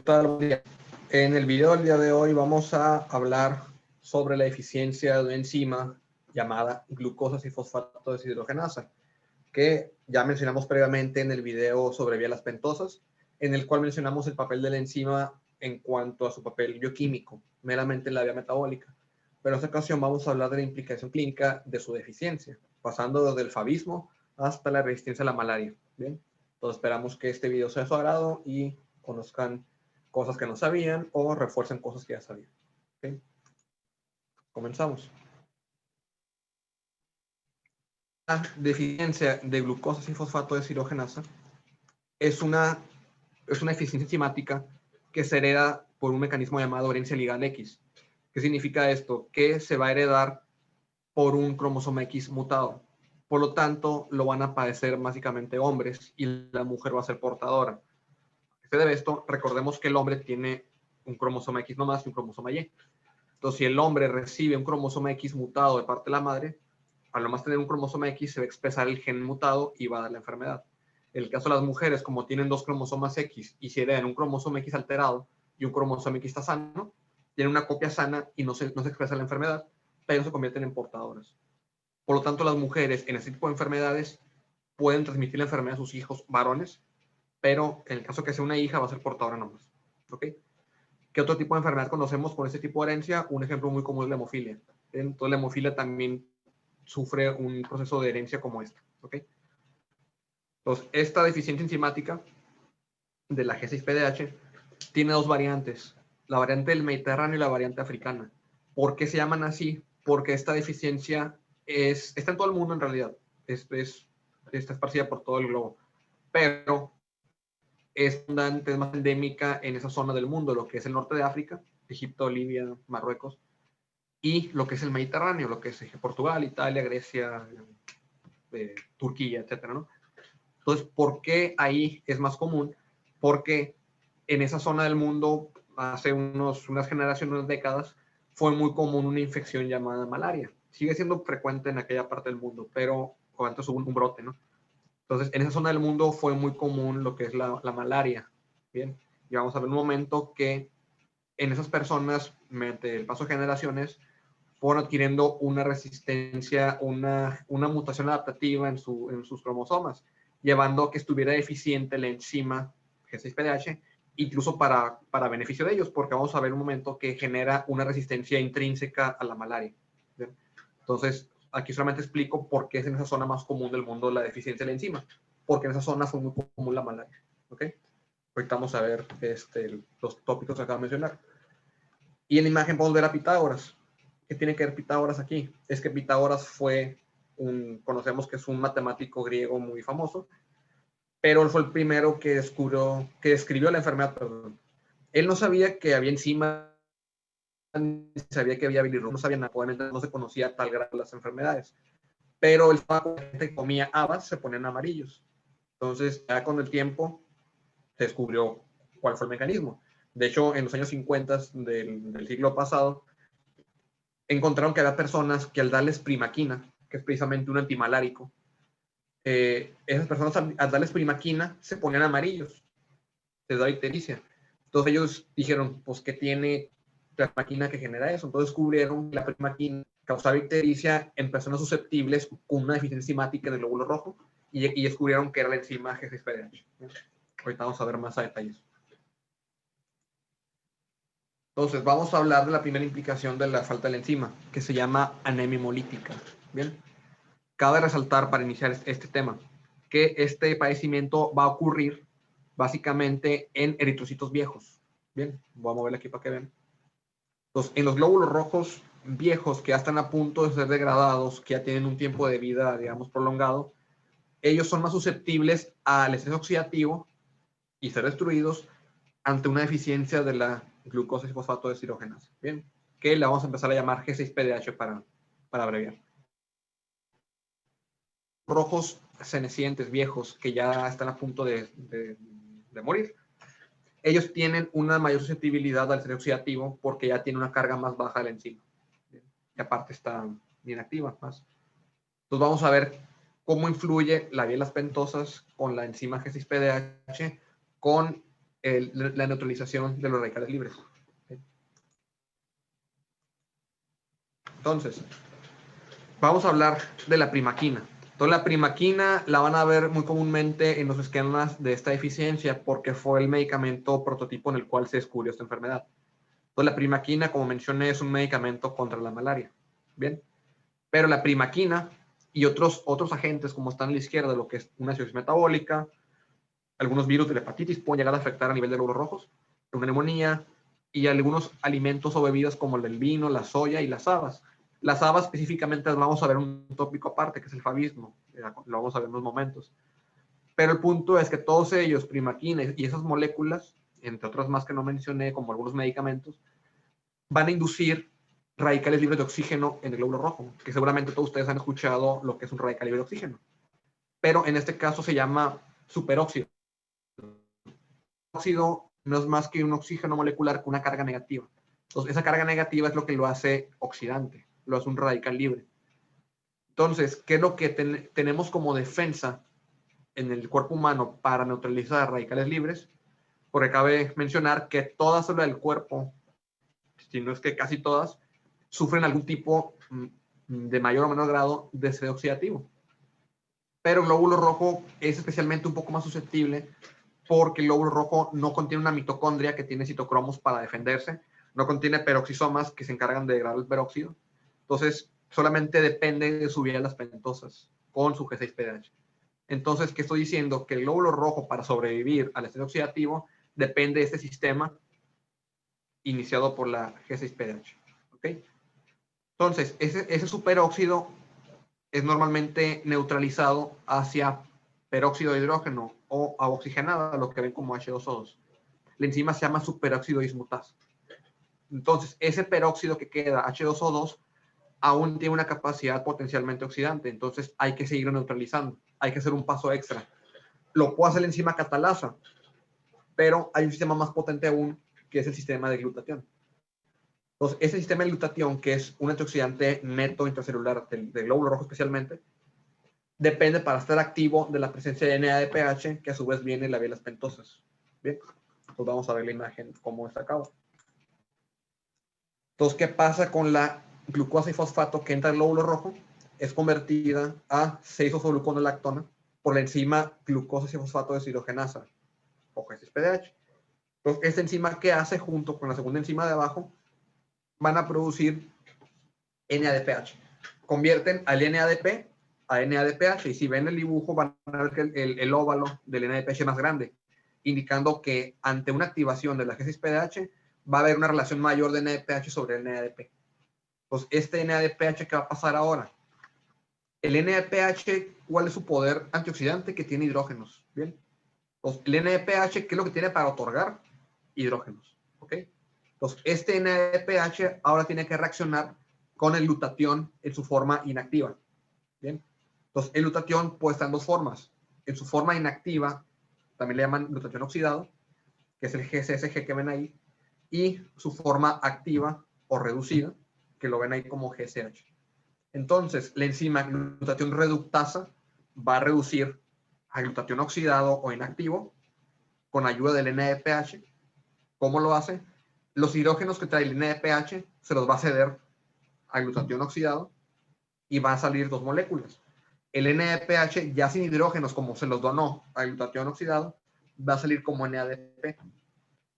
tal? Buen día. En el video del día de hoy vamos a hablar sobre la eficiencia de una enzima llamada glucosa fosfato deshidrogenasa, que ya mencionamos previamente en el video sobre vías pentosas, en el cual mencionamos el papel de la enzima en cuanto a su papel bioquímico, meramente en la vía metabólica. Pero en esta ocasión vamos a hablar de la implicación clínica de su deficiencia, pasando desde el favismo hasta la resistencia a la malaria. Bien, entonces esperamos que este video sea de su agrado y conozcan cosas que no sabían o refuercen cosas que ya sabían. ¿Okay? Comenzamos. La deficiencia de glucosa sin fosfato deshidrogenasa es una eficiencia enzimática que se hereda por un mecanismo llamado herencia ligal X. ¿Qué significa esto? Que se va a heredar por un cromosoma X mutado. Por lo tanto, lo van a padecer básicamente hombres y la mujer va a ser portadora. ¿Qué se debe esto? Recordemos que el hombre tiene un cromosoma X nomás y un cromosoma Y. Entonces, si el hombre recibe un cromosoma X mutado de parte de la madre, al nomás tener un cromosoma X se va a expresar el gen mutado y va a dar la enfermedad. En el caso de las mujeres, como tienen dos cromosomas X y si heredan un cromosoma X alterado y un cromosoma X está sano, tienen una copia sana y no se expresa la enfermedad, pero se convierten en portadoras. Por lo tanto, las mujeres en este tipo de enfermedades pueden transmitir la enfermedad a sus hijos varones, pero en el caso que sea una hija va a ser portadora nomás. ¿Ok? ¿Qué otro tipo de enfermedad conocemos con este tipo de herencia? Un ejemplo muy común es la hemofilia. Entonces, la hemofilia también sufre un proceso de herencia como este. ¿Ok? Entonces, esta deficiencia enzimática de la G6PDH tiene dos variantes, la variante del Mediterráneo y la variante africana. ¿Por qué se llaman así? Porque esta deficiencia está en todo el mundo en realidad, está esparcida por todo el globo, pero es más endémica en esa zona del mundo, lo que es el norte de África, Egipto, Libia, Marruecos, y lo que es el Mediterráneo, lo que es Portugal, Italia, Grecia, Turquía, etcétera, ¿no? Entonces, ¿por qué ahí es más común? Porque en esa zona del mundo, hace unas generaciones, unas décadas, fue muy común una infección llamada malaria. Sigue siendo frecuente en aquella parte del mundo, pero antes hubo un brote, ¿no? Entonces, en esa zona del mundo fue muy común lo que es la malaria. Bien, y vamos a ver un momento que en esas personas, mediante el paso de generaciones, fueron adquiriendo una resistencia, una mutación adaptativa en sus cromosomas, llevando a que estuviera deficiente la enzima G6PDH, incluso para beneficio de ellos, porque vamos a ver un momento que genera una resistencia intrínseca a la malaria. ¿Bien? Entonces, aquí solamente explico por qué es en esa zona más común del mundo la deficiencia de la enzima, porque en esa zona fue muy común la malaria. ¿Ok? Ahorita vamos a ver los tópicos que acabo de mencionar. Y en la imagen podemos ver a Pitágoras. ¿Qué tiene que ver Pitágoras aquí? Es que Pitágoras conocemos que es un matemático griego muy famoso, pero él fue el primero que describió la enfermedad, perdón. Él no sabía que había enzimas, ni sabía que había bilirrubina, no sabía nada, obviamente no se conocía tal grado las enfermedades, pero él comía habas, se ponían amarillos. Entonces, ya con el tiempo, se descubrió cuál fue el mecanismo. De hecho, en los años 50 del siglo pasado, encontraron que había personas que al darles primaquina, que es precisamente un antimalárico, esas personas al darles primaquina se ponían amarillos, les da ictericia. Entonces ellos dijeron, pues, ¿qué tiene la primaquina que genera eso? Entonces descubrieron que la primaquina causaba ictericia en personas susceptibles con una deficiencia enzimática del glóbulo rojo y descubrieron que era la enzima G6PDH. Ahorita vamos a ver más a detalles. Entonces, vamos a hablar de la primera implicación de la falta de la enzima, que se llama anemia hemolítica. Bien, cabe resaltar para iniciar este tema que este padecimiento va a ocurrir básicamente en eritrocitos viejos. Bien, voy a moverle aquí para que vean. Entonces, en los glóbulos rojos viejos que ya están a punto de ser degradados, que ya tienen un tiempo de vida, digamos, prolongado, ellos son más susceptibles al estrés oxidativo y ser destruidos ante una deficiencia de la glucosa y fosfato deshidrogenasa. Bien, que le vamos a empezar a llamar G6PDH para abreviar. Rojos cenecientes, viejos, que ya están a punto de morir, ellos tienen una mayor susceptibilidad al estrés oxidativo porque ya tiene una carga más baja de la enzima. Bien, y aparte está bien activa más. Entonces vamos a ver cómo influye la vía de las pentosas con la enzima G6PDH con la neutralización de los radicales libres. Entonces, vamos a hablar de la primaquina. Entonces, la primaquina la van a ver muy comúnmente en los esquemas de esta deficiencia porque fue el medicamento prototipo en el cual se descubrió esta enfermedad. Entonces, la primaquina, como mencioné, es un medicamento contra la malaria. Bien, pero la primaquina y otros agentes, como están a la izquierda, lo que es una acidosis metabólica, algunos virus de la hepatitis pueden llegar a afectar a nivel de glóbulos rojos, una neumonía y algunos alimentos o bebidas como el vino, la soya y las habas. Las habas específicamente las vamos a ver un tópico aparte, que es el favismo, lo vamos a ver en unos momentos. Pero el punto es que todos ellos, primaquina y esas moléculas, entre otras más que no mencioné, como algunos medicamentos, van a inducir radicales libres de oxígeno en el glóbulo rojo, que seguramente todos ustedes han escuchado lo que es un radical libre de oxígeno. Pero en este caso se llama superóxido. Óxido no es más que un oxígeno molecular con una carga negativa. Entonces, esa carga negativa es lo que lo hace oxidante, lo hace un radical libre. Entonces, ¿qué es lo que tenemos como defensa en el cuerpo humano para neutralizar radicales libres? Porque cabe mencionar que todas células del cuerpo, si no es que casi todas, sufren algún tipo de mayor o menor grado de estrés oxidativo. Pero el glóbulo rojo es especialmente un poco más susceptible porque el glóbulo rojo no contiene una mitocondria que tiene citocromos para defenderse, no contiene peroxisomas que se encargan de degradar el peróxido. Entonces, solamente depende de su vía de las pentosas con su G6PDH. Entonces, ¿qué estoy diciendo? Que el glóbulo rojo, para sobrevivir al estrés oxidativo, depende de este sistema iniciado por la G6PDH. ¿Ok? Entonces, ese superóxido es normalmente neutralizado hacia peróxido de hidrógeno o agua oxigenada, lo que ven como H2O2. La enzima se llama superóxido dismutasa. Entonces, ese peróxido que queda, H2O2, aún tiene una capacidad potencialmente oxidante, entonces hay que seguirlo neutralizando, hay que hacer un paso extra. Lo puede hacer la enzima catalasa, pero hay un sistema más potente aún, que es el sistema de glutatión. Entonces, ese sistema de glutatión, que es un antioxidante neto intracelular del glóbulo rojo especialmente, depende para estar activo de la presencia de NADPH, que a su vez viene de la vía de las pentosas. Bien, pues vamos a ver la imagen cómo está acá. Entonces, ¿qué pasa con la glucosa y fosfato que entra al glóbulo rojo? Es convertida a 6-fosfogluconolactona por la enzima glucosa y fosfato deshidrogenasa, o G6PDH. Entonces, esta enzima, ¿qué hace? Junto con la segunda enzima de abajo, van a producir NADPH. Convierten al NADP a NADPH, y si ven el dibujo van a ver que el óvalo del NADPH es más grande, indicando que ante una activación de la G6PDH va a haber una relación mayor de NADPH sobre el NADP. Pues este NADPH, ¿qué va a pasar ahora? El NADPH, ¿cuál es su poder antioxidante? Que tiene hidrógenos. Bien. Pues el NADPH, ¿qué es lo que tiene para otorgar? Hidrógenos. ¿Ok? Entonces, este NADPH ahora tiene que reaccionar con el glutatión en su forma inactiva. Bien. Entonces, el glutatión puede estar en dos formas. En su forma inactiva, también le llaman glutatión oxidado, que es el GCSG que ven ahí, y su forma activa o reducida, que lo ven ahí como GCH. Entonces, la enzima glutatión reductasa va a reducir a glutatión oxidado o inactivo con ayuda del NADPH. ¿Cómo lo hace? Los hidrógenos que trae el NADPH se los va a ceder a glutatión oxidado y van a salir dos moléculas. El NADPH, ya sin hidrógenos, como se los donó a glutatión oxidado, va a salir como NADP.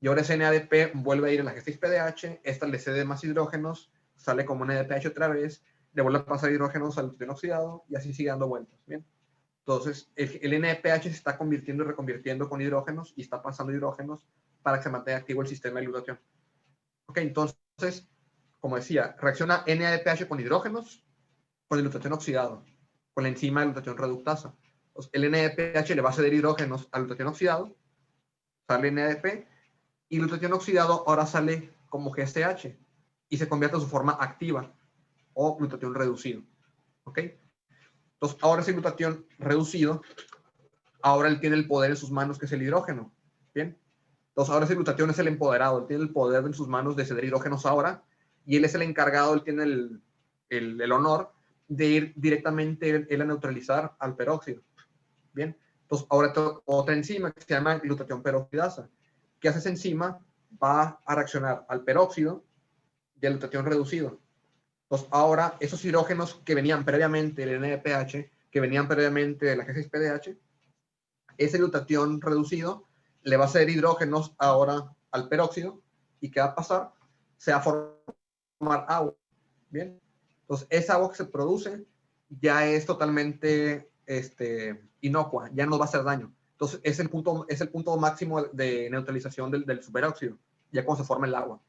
Y ahora ese NADP vuelve a ir a la G6PDH, esta le cede más hidrógenos, sale como NADPH otra vez, le vuelve a pasar hidrógenos al glutatión oxidado y así sigue dando vueltas. Bien. Entonces, el NADPH se está convirtiendo y reconvirtiendo con hidrógenos y está pasando hidrógenos para que se mantenga activo el sistema de glutatión. Ok, entonces, como decía, reacciona NADPH con hidrógenos, con el glutatión oxidado, con la enzima de glutatión reductasa. Entonces, el NADPH le va a ceder hidrógenos al glutatión oxidado, sale NADP, y el glutatión oxidado ahora sale como GCH y se convierte en su forma activa o glutatión reducido. ¿Ok? Entonces, ahora ese glutatión reducido, ahora él tiene el poder en sus manos, que es el hidrógeno. Bien. Entonces, ahora ese glutatión es el empoderado, él tiene el poder en sus manos de ceder hidrógenos ahora, y él es el encargado, él tiene el honor de ir directamente él a neutralizar al peróxido. Bien. Entonces, ahora otra enzima que se llama glutatión peroxidasa. ¿qué hace esa enzima? Va a reaccionar al peróxido y al glutatión reducido. Entonces, ahora, esos hidrógenos que venían previamente del NADPH, que venían previamente de la G6PDH, ese glutatión reducido le va a hacer hidrógenos ahora al peróxido. ¿Y qué va a pasar? Se va a formar agua. Bien. Entonces, esa agua que se produce ya es totalmente inocua, ya no va a hacer daño. Entonces, es el punto máximo de neutralización del superóxido, ya cuando se forma el agua.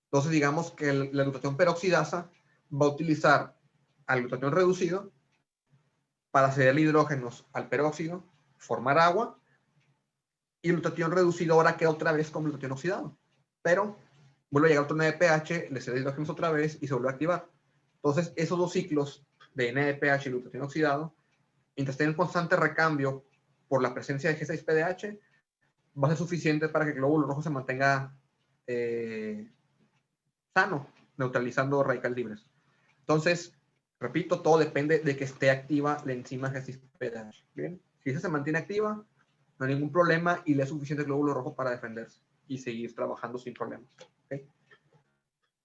Entonces, digamos que la glutatión peroxidasa va a utilizar al glutatión reducido para ceder hidrógenos al peróxido, formar agua, y el glutatión reducido ahora queda otra vez con glutatión oxidado. Pero vuelve a llegar otro NADPH, le cede hidrógenos otra vez y se vuelve a activar. Entonces, esos dos ciclos de NADPH y glutatión oxidado, mientras estén en constante recambio por la presencia de G6PDH, va a ser suficiente para que el glóbulo rojo se mantenga sano, neutralizando radicales libres. Entonces, repito, todo depende de que esté activa la enzima G6PDH. Bien, si esa se mantiene activa, no hay ningún problema y le es suficiente el glóbulo rojo para defenderse y seguir trabajando sin problemas. ¿Okay?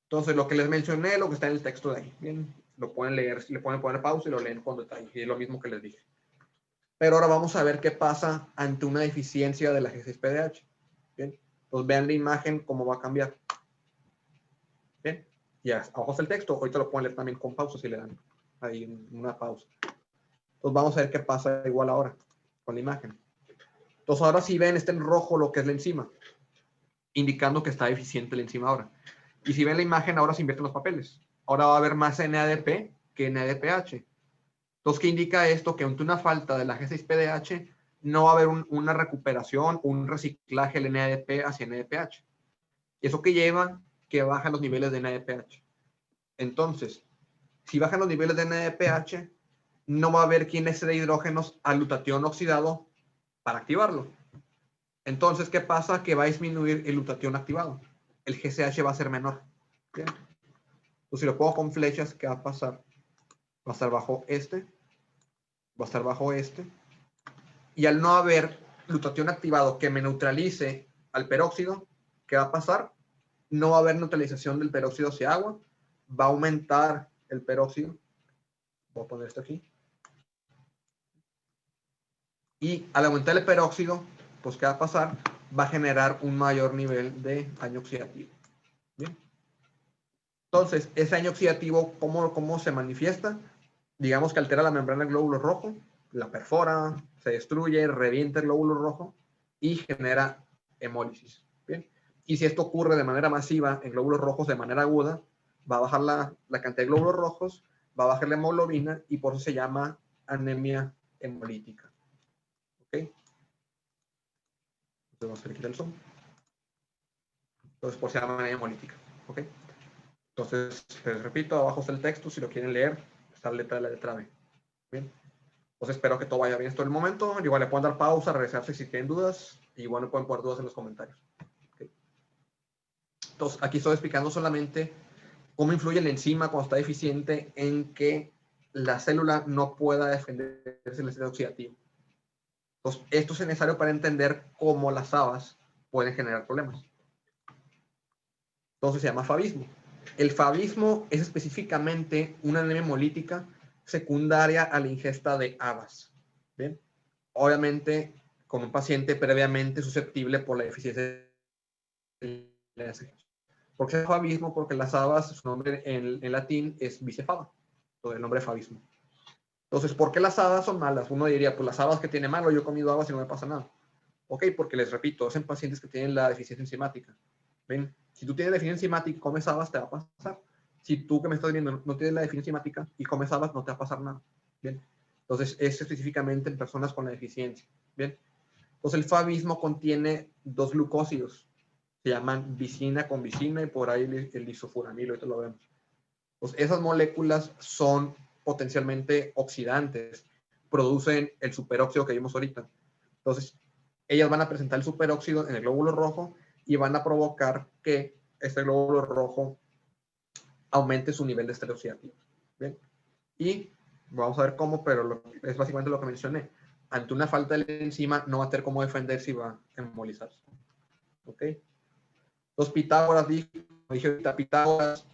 Entonces, lo que les mencioné, lo que está en el texto de ahí, bien, lo pueden leer, le pueden poner pausa y lo leen con detalle, y es lo mismo que les dije. Pero ahora vamos a ver qué pasa ante una deficiencia de la G6PDH. Bien, entonces vean la imagen, cómo va a cambiar. Bien, ya, abajo está el texto, ahorita lo pueden leer también con pausa si le dan ahí una pausa. Entonces vamos a ver qué pasa igual ahora con la imagen. Entonces ahora sí ven, está en rojo lo que es la enzima, indicando que está deficiente la enzima ahora. Y si ven la imagen, ahora se invierten los papeles. Ahora va a haber más NADP que NADPH. Entonces, ¿qué indica esto? Que ante una falta de la G6PDH, no va a haber una recuperación, un reciclaje del NADP hacia NADPH. ¿Y eso que lleva? Que bajan los niveles de NADPH. Entonces, si bajan los niveles de NADPH, no va a haber quien le cede hidrógenos al glutatión oxidado para activarlo. Entonces, ¿qué pasa? Que va a disminuir el glutatión activado. El GCH va a ser menor. ¿Bien? Entonces, si lo pongo con flechas, ¿qué va a pasar? Va a estar bajo este, va a estar bajo este, y al no haber glutatión activado que me neutralice al peróxido, ¿qué va a pasar? No va a haber neutralización del peróxido hacia agua, va a aumentar el peróxido. Voy a poner esto aquí. Y al aumentar el peróxido, pues ¿qué va a pasar? Va a generar un mayor nivel de daño oxidativo. ¿Bien? Entonces, ese daño oxidativo, ¿cómo se manifiesta? Digamos que altera la membrana del glóbulo rojo, la perfora, se destruye, revienta el glóbulo rojo y genera hemólisis. ¿Bien? Y si esto ocurre de manera masiva en glóbulos rojos de manera aguda, va a bajar la cantidad de glóbulos rojos, va a bajar la hemoglobina y por eso se llama anemia hemolítica. ¿Ok? Entonces vamos a quitar el zoom. Entonces, por eso se llama anemia hemolítica. ¿Ok? Entonces, les repito, abajo está el texto, si lo quieren leer, está la letra B. Bien. Pues espero que todo vaya bien hasta el momento. Igual le pueden dar pausa, regresarse si tienen dudas. Y igual me pueden poner dudas en los comentarios. Okay. Entonces, aquí estoy explicando solamente cómo influye la enzima cuando está deficiente en que la célula no pueda defenderse del estrés oxidativo. Entonces, esto es necesario para entender cómo las habas pueden generar problemas. Entonces, se llama favismo. El favismo es específicamente una anemia hemolítica secundaria a la ingesta de habas. ¿Bien? Obviamente, con un paciente previamente susceptible por la deficiencia de LASG. ¿Por qué favismo? Porque las habas, su nombre en latín es bicefala, todo el nombre de favismo. Entonces, ¿por qué las habas son malas? Uno diría, pues las habas que tiene malo, yo he comido habas y no me pasa nada. Ok, porque les repito, es en pacientes que tienen la deficiencia enzimática. ¿Ven? Si tú tienes deficiencia enzimática y comes habas, te va a pasar. Si tú que me estás viendo no tienes la deficiencia enzimática y comes habas, no te va a pasar nada. Bien. Entonces, es específicamente en personas con la deficiencia. Bien. Entonces, el favismo contiene dos glucósidos. Se llaman vicina con vicina y por ahí el isofuranilo, ahorita lo vemos. Pues esas moléculas son potencialmente oxidantes, producen el superóxido que vimos ahorita. Entonces, ellas van a presentar el superóxido en el glóbulo rojo y van a provocar que este glóbulo rojo aumente su nivel de estrés oxidativo. ¿Bien? Y vamos a ver cómo, pero es básicamente lo que mencioné. Ante una falta de la enzima no va a tener cómo defenderse y va a embolizarse. ¿Ok? Entonces Pitágoras dijo, dije ahorita, Pitágoras,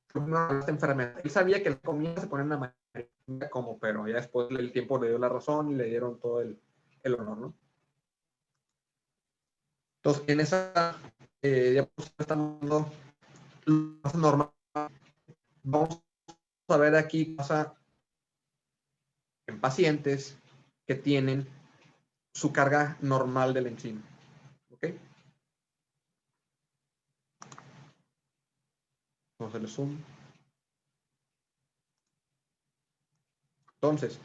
esta enfermedad. Él sabía que la comida se ponía en la mayoría como, pero ya después el tiempo le dio la razón y le dieron todo el honor, ¿no? Entonces, en esa diapositiva estamos viendo lo más normal. Vamos a ver aquí qué pasa en pacientes que tienen su carga normal de la enzima. ¿Ok? Vamos a hacerle zoom. Entonces,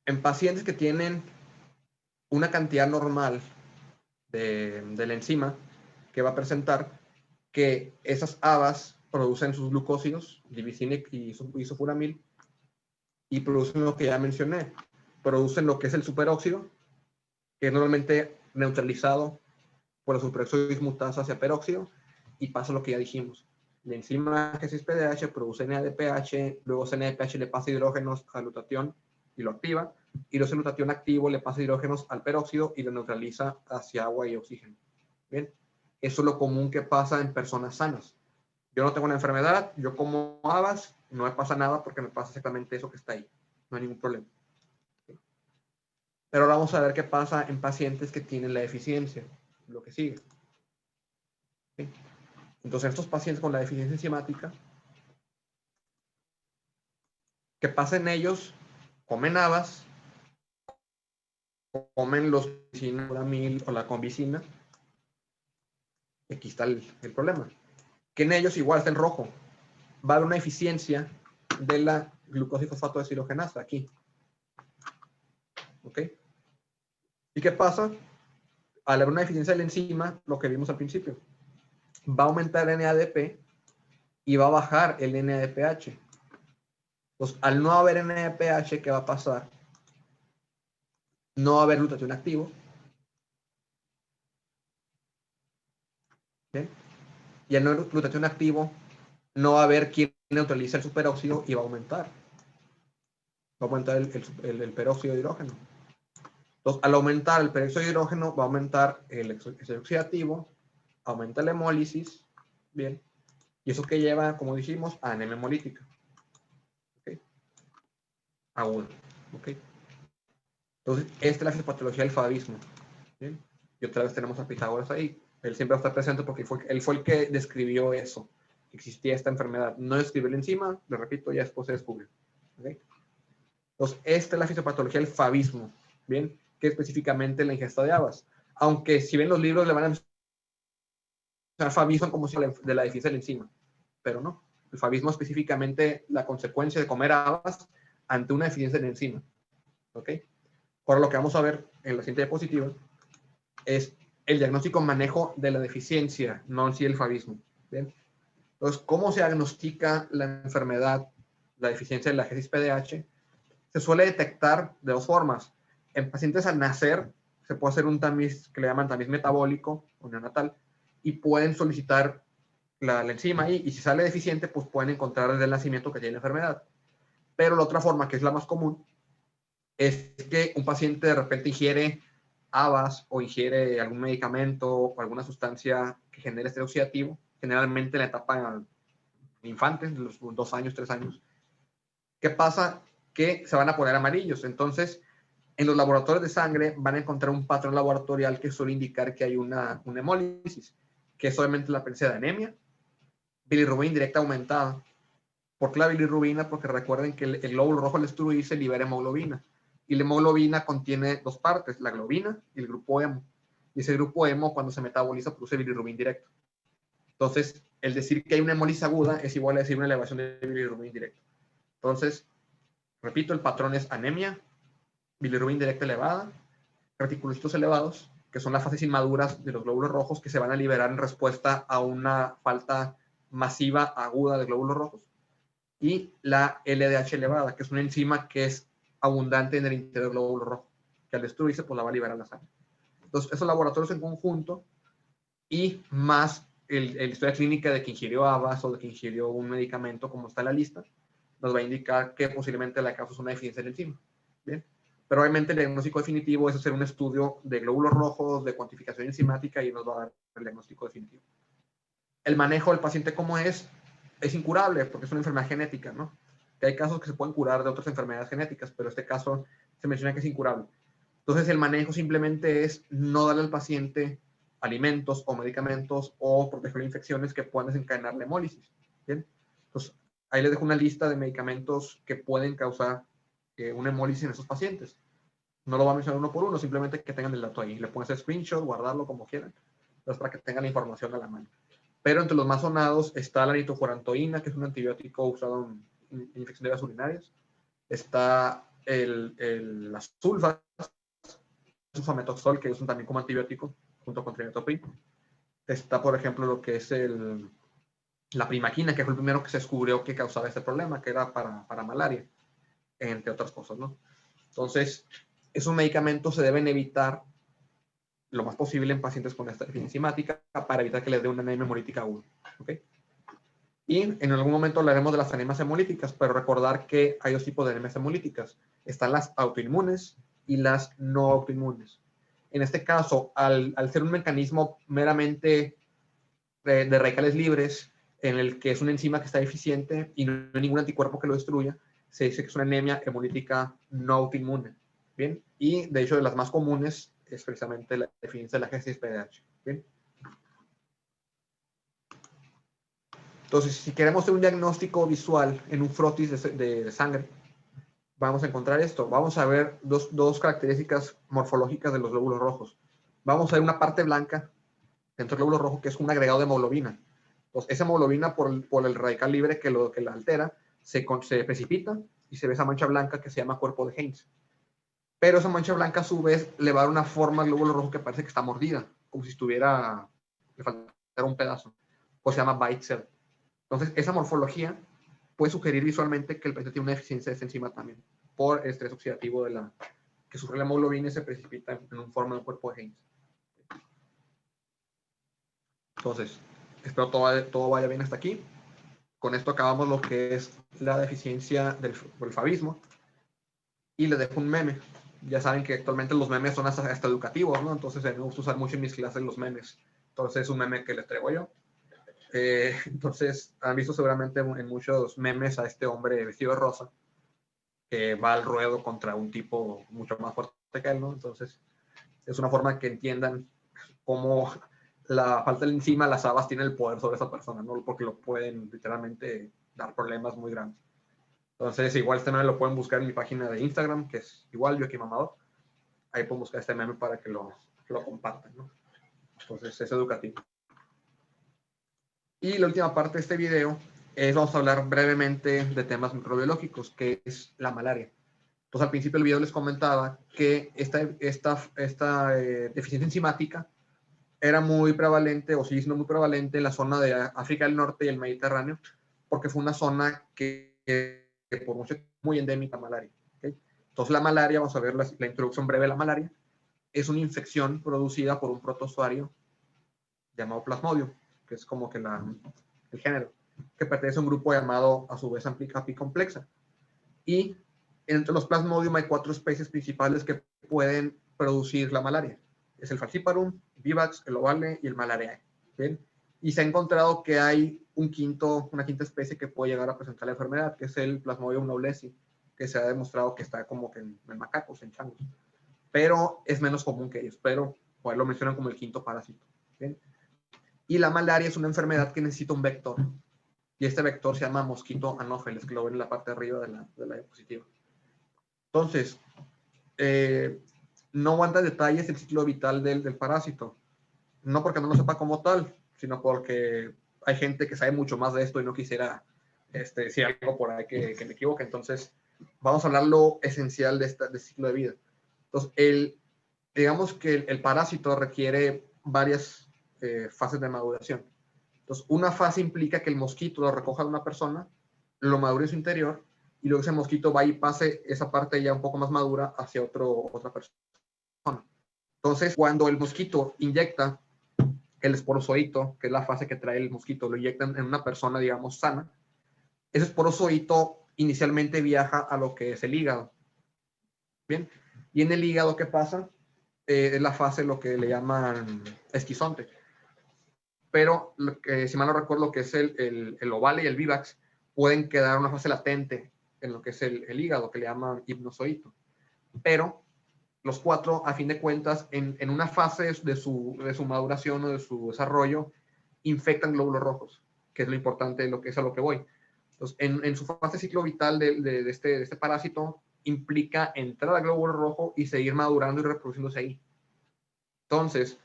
en pacientes que tienen una cantidad normal de la enzima, que va a presentar que esas habas producen sus glucósidos, glicina y isofuramil, y producen lo que ya mencioné. Producen lo que es el superóxido, que es normalmente neutralizado por la superóxido dismutasa hacia peróxido, y pasa lo que ya dijimos. La enzima G6PDH produce NADPH, luego ese NADPH le pasa hidrógenos al glutatión y lo activa, y luego ese glutatión activo le pasa hidrógenos al peróxido y lo neutraliza hacia agua y oxígeno. Bien, eso es lo común que pasa en personas sanas. Yo no tengo una enfermedad, yo como habas, no me pasa nada porque me pasa exactamente eso que está ahí. No hay ningún problema. Pero ahora vamos a ver qué pasa en pacientes que tienen la deficiencia, lo que sigue. ¿Sí? Entonces, estos pacientes con la deficiencia enzimática, ¿qué pasa en ellos? Comen habas, comen los glicina o la convicina. Aquí está el problema. Que en ellos igual está en rojo. Va a haber una eficiencia de la glucosifosfato deshidrogenasa aquí. ¿Ok? ¿Y qué pasa? Al haber una deficiencia de la enzima, lo que vimos al principio, va a aumentar el NADP y va a bajar el NADPH. Entonces, al no haber NADPH, ¿qué va a pasar? No va a haber glutatión activo. ¿Sí? Y al no haber glutatión activo, no va a haber quien neutralice el superóxido y va a aumentar. Va a aumentar el peróxido de hidrógeno. Entonces, al aumentar el peróxido de hidrógeno, va a aumentar el exceso oxidativo, aumenta la hemólisis, bien, y eso que lleva, como dijimos, a anemia hemolítica. ¿Okay? Aguda. ¿Okay? Entonces, esta es la fisiopatología del fabismo. ¿Bien? Y otra vez tenemos a Pitágoras ahí. Él siempre está presente porque él fue el que describió eso. Existía esta enfermedad. No describió la enzima, lo repito, ya después se descubrió. ¿Okay? Entonces, esta es la fisiopatología del fabismo. Bien, que específicamente la ingesta de habas. Aunque si ven los libros le van a mencionar fabismo como si de la deficiencia de la enzima. Pero no. El fabismo es específicamente la consecuencia de comer habas ante una deficiencia de la enzima. ¿Ok? Ahora lo que vamos a ver en la siguiente diapositiva es el diagnóstico manejo de la deficiencia, no en sí el fabismo. ¿Bien? Entonces, ¿cómo se diagnostica la enfermedad, la deficiencia de la G6PDH? Se suele detectar de dos formas. En pacientes al nacer se puede hacer un tamiz que le llaman tamiz metabólico o neonatal y pueden solicitar la enzima ahí, y si sale deficiente, pues pueden encontrar desde el nacimiento que tiene la enfermedad. Pero la otra forma, que es la más común, es que un paciente de repente ingiere habas o ingiere algún medicamento o alguna sustancia que genere estrés oxidativo, generalmente en la etapa de infantes, de los 2 años, 3 años. ¿Qué pasa? Que se van a poner amarillos. Entonces, en los laboratorios de sangre van a encontrar un patrón laboratorial que suele indicar que hay una hemólisis, que es obviamente la presencia de anemia, bilirrubina indirecta aumentada. ¿Por qué la bilirrubina? Porque recuerden que el glóbulo rojo al destruirse libera hemoglobina. Y la hemoglobina contiene dos partes, la globina y el grupo hemo. Y ese grupo hemo, cuando se metaboliza, produce bilirrubina indirecto. Entonces, el decir que hay una hemólisis aguda es igual a decir una elevación de bilirrubina indirecta. Entonces, repito, el patrón es anemia, bilirrubina indirecta elevada, reticulocitos elevados, que son las fases inmaduras de los glóbulos rojos que se van a liberar en respuesta a una falta masiva aguda de glóbulos rojos, y la LDH elevada, que es una enzima que es abundante en el interior del glóbulo rojo, que al destruirse pues la va a liberar la sangre. Entonces, esos laboratorios en conjunto y más el historia clínica de que ingirió habas o de que ingirió un medicamento, como está en la lista, nos va a indicar que posiblemente la causa es una deficiencia en la enzima. ¿Bien? Pero obviamente el diagnóstico definitivo es hacer un estudio de glóbulos rojos, de cuantificación enzimática, y nos va a dar el diagnóstico definitivo. El manejo del paciente como es incurable porque es una enfermedad genética, ¿no? Que hay casos que se pueden curar de otras enfermedades genéticas, pero este caso se menciona que es incurable. Entonces el manejo simplemente es no darle al paciente alimentos o medicamentos o proteger infecciones que puedan desencadenar la hemólisis. ¿Bien? Entonces ahí les dejo una lista de medicamentos que pueden causar una hemólisis en esos pacientes. No lo voy a mencionar uno por uno, simplemente que tengan el dato ahí. Le pueden hacer screenshot, guardarlo como quieran, entonces para que tengan la información a la mano. Pero entre los más sonados está la nitrofurantoína, que es un antibiótico usado en infección de vías urinarias. Está las sulfas, sulfametoxol, que usan también como antibiótico, junto con trimethoprim. Está, por ejemplo, lo que es la primaquina, que fue el primero que se descubrió que causaba este problema, que era para malaria, entre otras cosas, ¿no? Entonces, esos medicamentos se deben evitar lo más posible en pacientes con esta deficiencia enzimática para evitar que les dé una anemia hemolítica aguda. ¿Okay? Y en algún momento hablaremos de las anemias hemolíticas, pero recordar que hay dos tipos de anemias hemolíticas. Están las autoinmunes y las no autoinmunes. En este caso, al ser un mecanismo meramente de radicales libres, en el que es una enzima que está deficiente y no hay ningún anticuerpo que lo destruya, se dice que es una anemia hemolítica no autoinmune. ¿Bien? Y de hecho, de las más comunes es precisamente la deficiencia de la G6PD-H. ¿Bien? Entonces, si queremos hacer un diagnóstico visual en un frotis de sangre, vamos a encontrar esto. Vamos a ver dos características morfológicas de los glóbulos rojos. Vamos a ver una parte blanca dentro del glóbulo rojo que es un agregado de hemoglobina. Entonces, esa hemoglobina, por el radical libre que la altera, se precipita y se ve esa mancha blanca que se llama cuerpo de Heinz. Pero esa mancha blanca, a su vez, le va a dar una forma al glóbulo rojo que parece que está mordida, como si le faltara un pedazo. Pues se llama bite cell. Entonces, esa morfología puede sugerir visualmente que el paciente tiene una deficiencia de esta enzima también, por el estrés oxidativo que sufre la hemoglobina y se precipita en un forma de cuerpo de Heinz. Entonces, espero todo vaya bien hasta aquí. Con esto acabamos lo que es la deficiencia por el favismo. Y les dejo un meme. Ya saben que actualmente los memes son hasta educativos, ¿no? Entonces me gusta usar mucho en mis clases los memes. Entonces es un meme que les traigo yo. Entonces han visto seguramente en muchos memes a este hombre vestido de rosa que va al ruedo contra un tipo mucho más fuerte que él, ¿no? Entonces es una forma que entiendan cómo la falta de enzima, las habas tienen el poder sobre esa persona, ¿no? Porque lo pueden literalmente dar problemas muy grandes. Entonces, igual este meme lo pueden buscar en mi página de Instagram, que es igual, Joaquim Amador. Ahí pueden buscar este meme para que lo compartan, ¿no? Entonces, es educativo. Y la última parte de este video vamos a hablar brevemente de temas microbiológicos, que es la malaria. Entonces, al principio del video les comentaba que esta deficiencia enzimática era muy prevalente, o sigue siendo muy prevalente en la zona de África del Norte y el Mediterráneo, porque fue una zona que por mucho tiempo muy endémica a malaria. ¿Okay? Entonces, la malaria, vamos a ver la introducción breve de la malaria, es una infección producida por un protozoario llamado Plasmodium, que es como que el género, que pertenece a un grupo llamado, a su vez, apicomplexa. Y entre los Plasmodium hay 4 especies principales que pueden producir la malaria. Es el Falciparum, Vivax, el Ovale y el Malariae. ¿Bien? Y se ha encontrado que hay una quinta especie que puede llegar a presentar la enfermedad, que es el Plasmodium knowlesi, que se ha demostrado que está como que en macacos, en changos. Pero es menos común que ellos, pero pues, lo mencionan como el quinto parásito. ¿Bien? Y la malaria es una enfermedad que necesita un vector. Y este vector se llama mosquito anófeles, que lo ven en la parte de arriba de la diapositiva. Entonces, no aguanta detalles el ciclo vital del parásito. No porque no lo sepa como tal, sino porque hay gente que sabe mucho más de esto y no quisiera decir algo por ahí que me equivoque. Entonces, vamos a hablar lo esencial de este ciclo de vida. Entonces, digamos que el parásito requiere varias fases de maduración. Entonces, una fase implica que el mosquito lo recoja de una persona, lo madure en su interior, y luego ese mosquito va y pase esa parte ya un poco más madura hacia otra persona. Entonces, cuando el mosquito inyecta el esporozoito, que es la fase que trae el mosquito, lo inyectan en una persona, digamos, sana, ese esporozoito inicialmente viaja a lo que es el hígado. Bien, y en el hígado, ¿qué pasa? Es la fase, lo que le llaman esquizonte. pero si mal no recuerdo, lo que es el Ovale y el Vivax pueden quedar en una fase latente en lo que es el hígado, que le llaman hipnozoito. Pero los 4, a fin de cuentas, en una fase de su maduración o de su desarrollo, infectan glóbulos rojos, que es lo importante, es a lo que voy. Entonces, en su fase de ciclo vital de este parásito, implica entrar al glóbulo rojo y seguir madurando y reproduciéndose ahí. Entonces,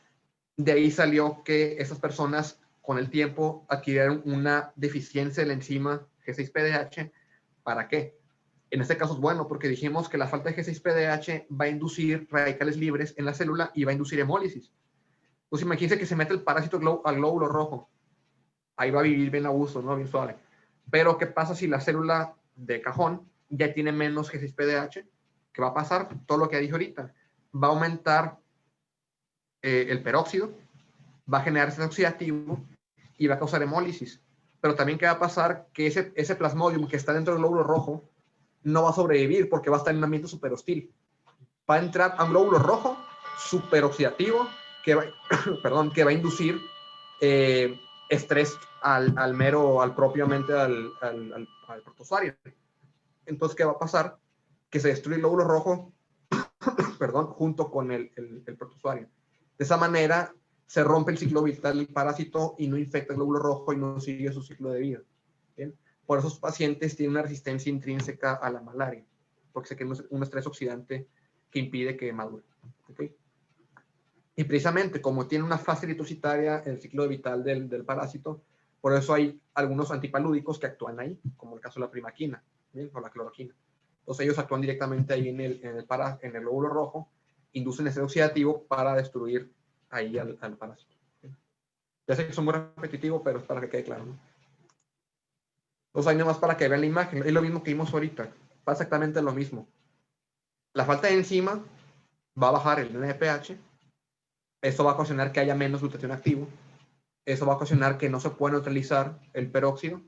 de ahí salió que esas personas con el tiempo adquirieron una deficiencia de la enzima G6-PDH. ¿Para qué? En este caso es bueno porque dijimos que la falta de G6-PDH va a inducir radicales libres en la célula y va a inducir hemólisis. Entonces imagínense que se mete el parásito al glóbulo rojo. Ahí va a vivir bien a gusto, ¿no? Bien suave. Pero ¿qué pasa si la célula de cajón ya tiene menos G6-PDH? ¿Qué va a pasar? Todo lo que dije ahorita. Va a aumentar el peróxido, va a generar estrés oxidativo y va a causar hemólisis. Pero también ¿qué va a pasar? Que ese plasmodium que está dentro del glóbulo rojo no va a sobrevivir porque va a estar en un ambiente súper hostil. Va a entrar a un glóbulo rojo súper oxidativo que va, que va a inducir estrés propiamente al protozoario. Entonces, ¿qué va a pasar? Que se destruye el glóbulo rojo junto con el protozoario. De esa manera se rompe el ciclo vital del parásito y no infecta el glóbulo rojo y no sigue su ciclo de vida. ¿Bien? Por eso esos pacientes tienen una resistencia intrínseca a la malaria, porque se crea un estrés oxidante que impide que madure. ¿Okay? Y precisamente como tiene una fase eritrocitaria en el ciclo vital del parásito, por eso hay algunos antipalúdicos que actúan ahí, como el caso de la primaquina, ¿bien? O la cloroquina. Entonces ellos actúan directamente ahí en el glóbulo rojo, inducen estrés oxidativo para destruir ahí al parásito. ¿Bien? Ya sé que son muy repetitivos, pero es para que quede claro, ¿no? Entonces ahí nomás para que vean la imagen, es lo mismo que vimos ahorita, pasa exactamente lo mismo. La falta de enzima va a bajar el NADPH, eso va a ocasionar que haya menos glutatión activo, eso va a ocasionar que no se pueda neutralizar el peróxido,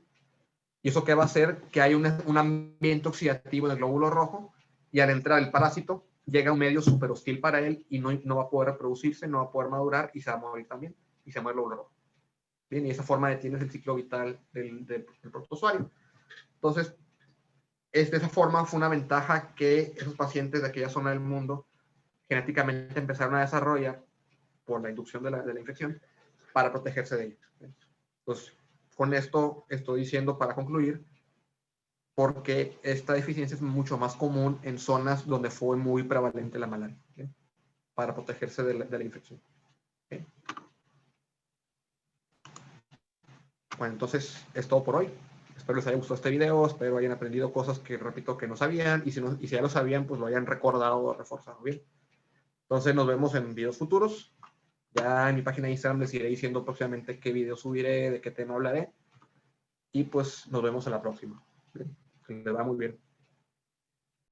y eso qué va a hacer que haya un ambiente oxidativo en el glóbulo rojo, y al entrar el parásito llega a un medio súper hostil para él y no va a poder reproducirse, no va a poder madurar y se va a morir también, y se muere el glóbulo rojo. Bien, y de esa forma detienes el ciclo vital del protozoario. Entonces, de esa forma fue una ventaja que esos pacientes de aquella zona del mundo genéticamente empezaron a desarrollar por la inducción de la infección para protegerse de ella. Entonces, con esto estoy diciendo para concluir porque esta deficiencia es mucho más común en zonas donde fue muy prevalente la malaria, ¿sí? Para protegerse de la infección. ¿Sí? Bueno, entonces es todo por hoy. Espero les haya gustado este video, espero hayan aprendido cosas que, repito, que no sabían, y si ya lo sabían, pues lo hayan recordado o reforzado bien. Entonces nos vemos en videos futuros. Ya en mi página de Instagram les iré diciendo próximamente qué video subiré, de qué tema hablaré, y pues nos vemos en la próxima. Bien. Que les va muy bien.